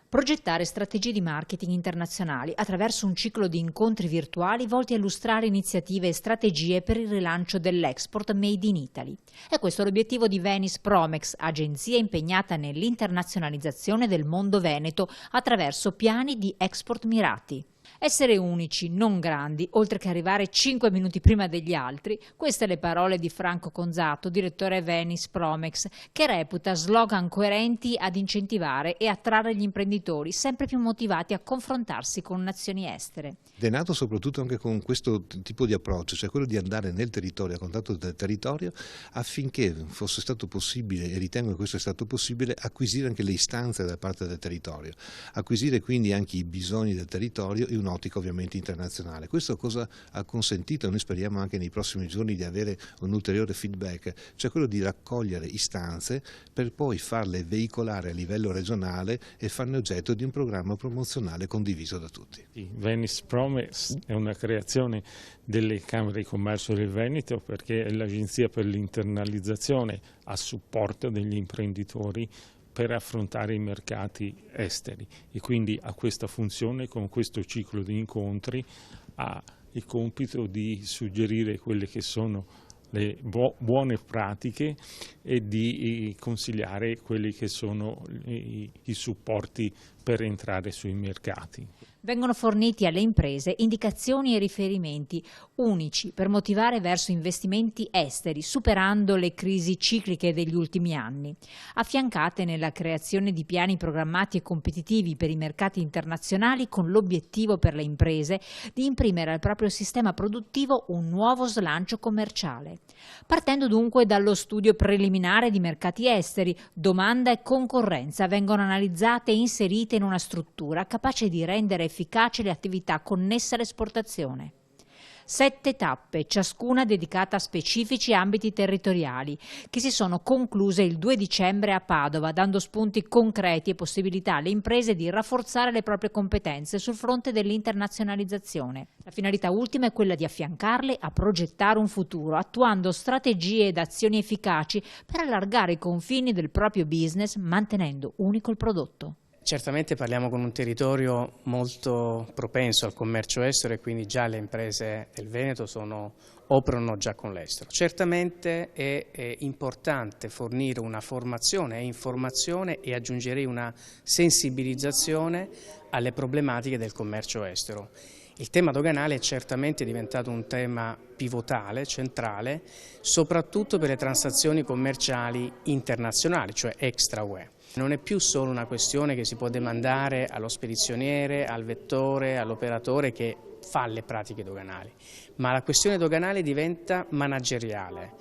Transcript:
Progettare strategie di marketing internazionali attraverso un ciclo di incontri virtuali volti a illustrare iniziative e strategie per il rilancio dell'export made in Italy. È questo l'obiettivo di Venice Promex, agenzia impegnata nell'internazionalizzazione del mondo veneto attraverso piani di export mirati. Essere unici, non grandi, oltre che arrivare 5 minuti prima degli altri, queste le parole di Franco Conzato, direttore Venice Promex, che reputa slogan coerenti ad incentivare e attrarre gli imprenditori sempre più motivati a confrontarsi con nazioni estere. È nato soprattutto anche con questo tipo di approccio, cioè quello di andare nel territorio, a contatto del territorio, affinché fosse stato possibile, e ritengo che questo è stato possibile, acquisire anche le istanze da parte del territorio, acquisire quindi anche i bisogni del territorio e un'ottica ovviamente internazionale. Questo cosa ha consentito, noi speriamo anche nei prossimi giorni di avere un ulteriore feedback, cioè quello di raccogliere istanze per poi farle veicolare a livello regionale e farne oggetto di un programma promozionale condiviso da tutti. Venice Promex è una creazione delle Camere di Commercio del Veneto, perché è l'agenzia per l'internalizzazione a supporto degli imprenditori per affrontare i mercati esteri, e quindi ha questa funzione. Con questo ciclo di incontri ha il compito di suggerire quelle che sono le buone pratiche e di consigliare quelli che sono i supporti per entrare sui mercati. Vengono forniti alle imprese indicazioni e riferimenti unici per motivare verso investimenti esteri, superando le crisi cicliche degli ultimi anni, affiancate nella creazione di piani programmati e competitivi per i mercati internazionali, con l'obiettivo per le imprese di imprimere al proprio sistema produttivo un nuovo slancio commerciale. Partendo dunque dallo studio preliminare di mercati esteri, domanda e concorrenza vengono analizzate e inserite in una struttura capace di rendere efficaci le attività connesse all'esportazione. 7 tappe, ciascuna dedicata a specifici ambiti territoriali, che si sono concluse il 2 dicembre a Padova, dando spunti concreti e possibilità alle imprese di rafforzare le proprie competenze sul fronte dell'internazionalizzazione. La finalità ultima è quella di affiancarle a progettare un futuro, attuando strategie ed azioni efficaci per allargare i confini del proprio business, mantenendo unico il prodotto. Certamente parliamo con un territorio molto propenso al commercio estero, e quindi già le imprese del Veneto operano già con l'estero. Certamente è importante fornire una formazione e informazione, e aggiungerei una sensibilizzazione alle problematiche del commercio estero. Il tema doganale è certamente diventato un tema pivotale, centrale, soprattutto per le transazioni commerciali internazionali, cioè extra UE. Non è più solo una questione che si può demandare allo spedizioniere, al vettore, all'operatore che fa le pratiche doganali, ma la questione doganale diventa manageriale.